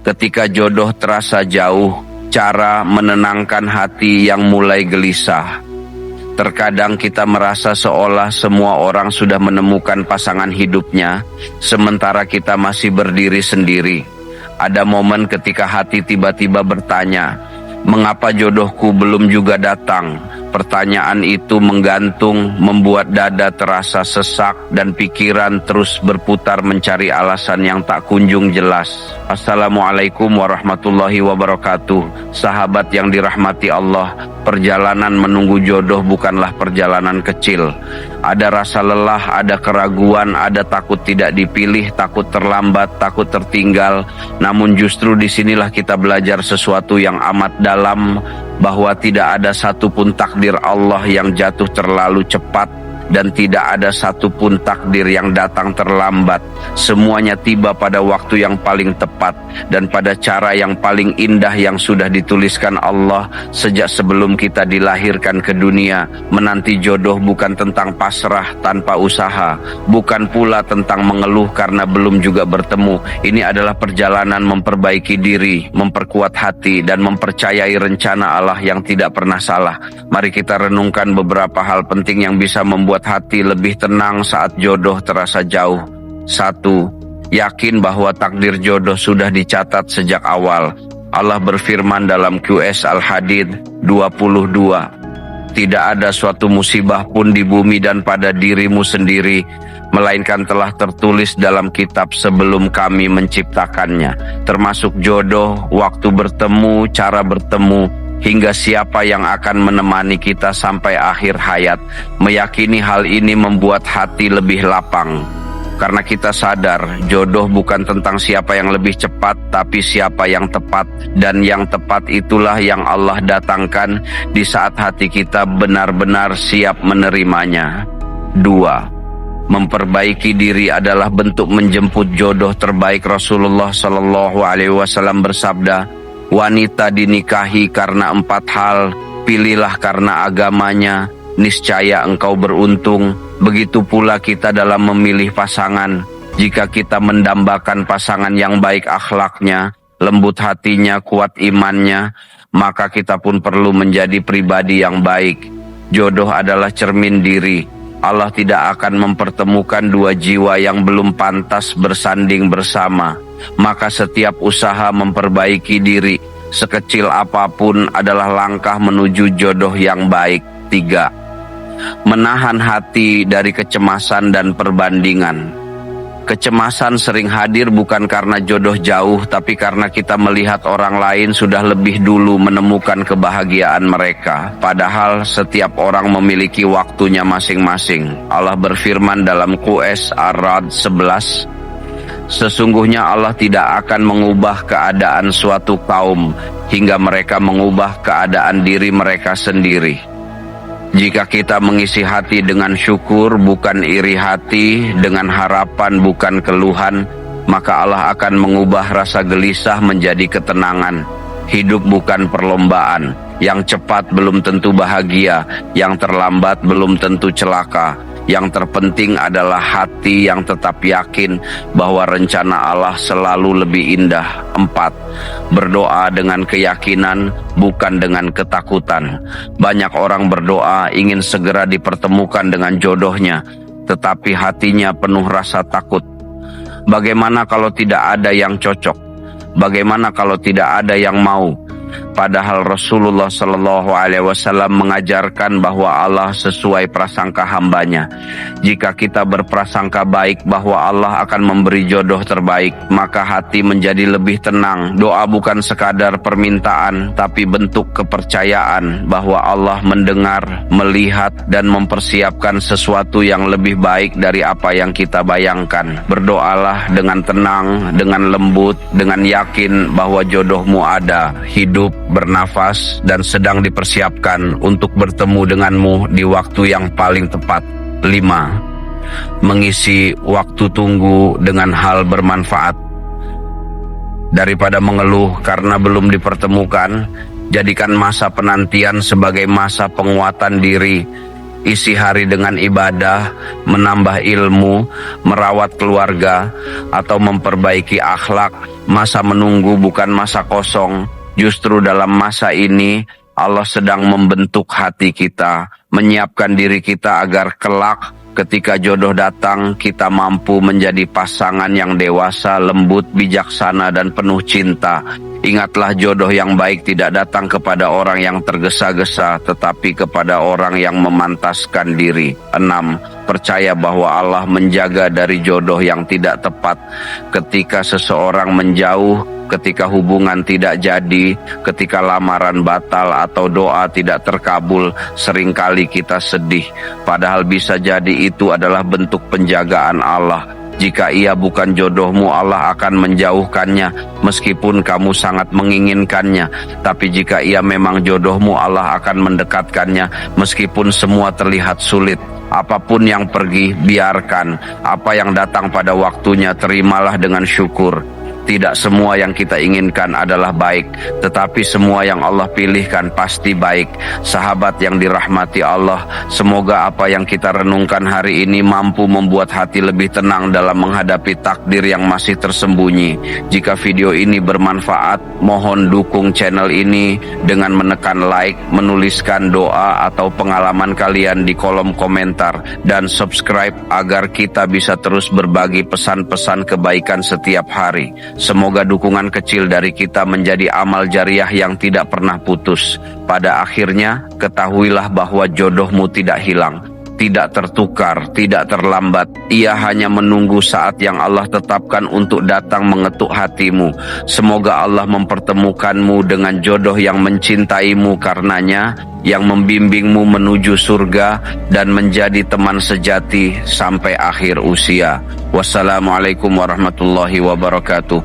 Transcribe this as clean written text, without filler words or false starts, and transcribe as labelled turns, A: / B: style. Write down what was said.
A: Ketika jodoh terasa jauh, cara menenangkan hati yang mulai gelisah. Terkadang kita merasa seolah semua orang sudah menemukan pasangan hidupnya, sementara kita masih berdiri sendiri. Ada momen ketika hati tiba-tiba bertanya, mengapa jodohku belum juga datang? Pertanyaan itu menggantung, membuat dada terasa sesak dan pikiran terus berputar mencari alasan yang tak kunjung jelas. Assalamualaikum warahmatullahi wabarakatuh. Sahabat yang dirahmati Allah, perjalanan menunggu jodoh bukanlah perjalanan kecil. Ada rasa lelah, ada keraguan, ada takut tidak dipilih, takut terlambat, takut tertinggal. Namun justru disinilah kita belajar sesuatu yang amat dalam, bahwa tidak ada satupun takdir Allah yang jatuh terlalu cepat, dan tidak ada satupun takdir yang datang terlambat. Semuanya tiba pada waktu yang paling tepat dan pada cara yang paling indah yang sudah dituliskan Allah sejak sebelum kita dilahirkan ke dunia. Menanti jodoh bukan tentang pasrah tanpa usaha, bukan pula tentang mengeluh karena belum juga bertemu. Ini adalah perjalanan memperbaiki diri, memperkuat hati, dan mempercayai rencana Allah yang tidak pernah salah. Mari kita renungkan beberapa hal penting yang bisa membuat hati lebih tenang saat jodoh terasa jauh. 1. Yakin bahwa takdir jodoh sudah dicatat sejak awal. Allah berfirman dalam QS Al-Hadid 22, tidak ada suatu musibah pun di bumi dan pada dirimu sendiri, melainkan telah tertulis dalam kitab sebelum kami menciptakannya, termasuk jodoh, waktu bertemu, cara bertemu, hingga siapa yang akan menemani kita sampai akhir hayat. Meyakini hal ini membuat hati lebih lapang, karena kita sadar jodoh bukan tentang siapa yang lebih cepat, tapi siapa yang tepat. Dan yang tepat itulah yang Allah datangkan di saat hati kita benar-benar siap menerimanya. 2. Memperbaiki diri adalah bentuk menjemput jodoh terbaik. Rasulullah SAW bersabda, wanita dinikahi karena 4 hal, pilihlah karena agamanya, niscaya engkau beruntung. Begitu pula kita dalam memilih pasangan. Jika kita mendambakan pasangan yang baik akhlaknya, lembut hatinya, kuat imannya, maka kita pun perlu menjadi pribadi yang baik. Jodoh adalah cermin diri. Allah tidak akan mempertemukan dua jiwa yang belum pantas bersanding bersama. Maka setiap usaha memperbaiki diri, sekecil apapun, adalah langkah menuju jodoh yang baik. 3. Menahan hati dari kecemasan dan perbandingan. Kecemasan sering hadir bukan karena jodoh jauh, tapi karena kita melihat orang lain sudah lebih dulu menemukan kebahagiaan mereka. Padahal setiap orang memiliki waktunya masing-masing. Allah berfirman dalam QS Ar-Ra'd 11, sesungguhnya Allah tidak akan mengubah keadaan suatu kaum hingga mereka mengubah keadaan diri mereka sendiri. Jika kita mengisi hati dengan syukur, bukan iri hati, dengan harapan, bukan keluhan, maka Allah akan mengubah rasa gelisah menjadi ketenangan. Hidup bukan perlombaan. Yang cepat belum tentu bahagia, yang terlambat belum tentu celaka. Yang terpenting adalah hati yang tetap yakin bahwa rencana Allah selalu lebih indah. 4. Berdoa dengan keyakinan, bukan dengan ketakutan. Banyak orang berdoa ingin segera dipertemukan dengan jodohnya, tetapi hatinya penuh rasa takut. Bagaimana kalau tidak ada yang cocok? Bagaimana kalau tidak ada yang mau? Padahal Rasulullah SAW mengajarkan bahwa Allah sesuai prasangka hambanya. Jika kita berprasangka baik bahwa Allah akan memberi jodoh terbaik, maka hati menjadi lebih tenang. Doa bukan sekadar permintaan, tapi bentuk kepercayaan bahwa Allah mendengar, melihat, dan mempersiapkan sesuatu yang lebih baik dari apa yang kita bayangkan. Berdoalah dengan tenang, dengan lembut, dengan yakin bahwa jodohmu ada, hidup, bernafas, dan sedang dipersiapkan untuk bertemu denganmu di waktu yang paling tepat. 5. Mengisi waktu tunggu dengan hal bermanfaat. Daripada mengeluh karena belum dipertemukan, jadikan masa penantian sebagai masa penguatan diri. Isi hari dengan ibadah, menambah ilmu, merawat keluarga, atau memperbaiki akhlak Masa menunggu bukan masa kosong. Justru dalam masa ini Allah sedang membentuk hati kita, menyiapkan diri kita agar kelak ketika jodoh datang, kita mampu menjadi pasangan yang dewasa, lembut, bijaksana, dan penuh cinta. Ingatlah, jodoh yang baik tidak datang kepada orang yang tergesa-gesa, tetapi kepada orang yang memantaskan diri. 6. Percaya bahwa Allah menjaga dari jodoh yang tidak tepat. Ketika seseorang menjauh, ketika hubungan tidak jadi, ketika lamaran batal atau doa tidak terkabul, seringkali kita sedih. Padahal bisa jadi itu adalah bentuk penjagaan Allah. Jika ia bukan jodohmu, Allah akan menjauhkannya meskipun kamu sangat menginginkannya. Tapi jika ia memang jodohmu, Allah akan mendekatkannya meskipun semua terlihat sulit. Apapun yang pergi, biarkan. Apa yang datang pada waktunya, terimalah dengan syukur. Tidak semua yang kita inginkan adalah baik, tetapi semua yang Allah pilihkan pasti baik. Sahabat yang dirahmati Allah, semoga apa yang kita renungkan hari ini mampu membuat hati lebih tenang dalam menghadapi takdir yang masih tersembunyi. Jika video ini bermanfaat, mohon dukung channel ini dengan menekan like, menuliskan doa atau pengalaman kalian di kolom komentar, dan subscribe agar kita bisa terus berbagi pesan-pesan kebaikan setiap hari. Semoga dukungan kecil dari kita menjadi amal jariah yang tidak pernah putus. Pada akhirnya, ketahuilah bahwa jodohmu tidak hilang, tidak tertukar, tidak terlambat. Ia hanya menunggu saat yang Allah tetapkan untuk datang mengetuk hatimu. Semoga Allah mempertemukanmu dengan jodoh yang mencintaimu karenanya, yang membimbingmu menuju surga dan menjadi teman sejati sampai akhir usia. Wassalamualaikum warahmatullahi wabarakatuh.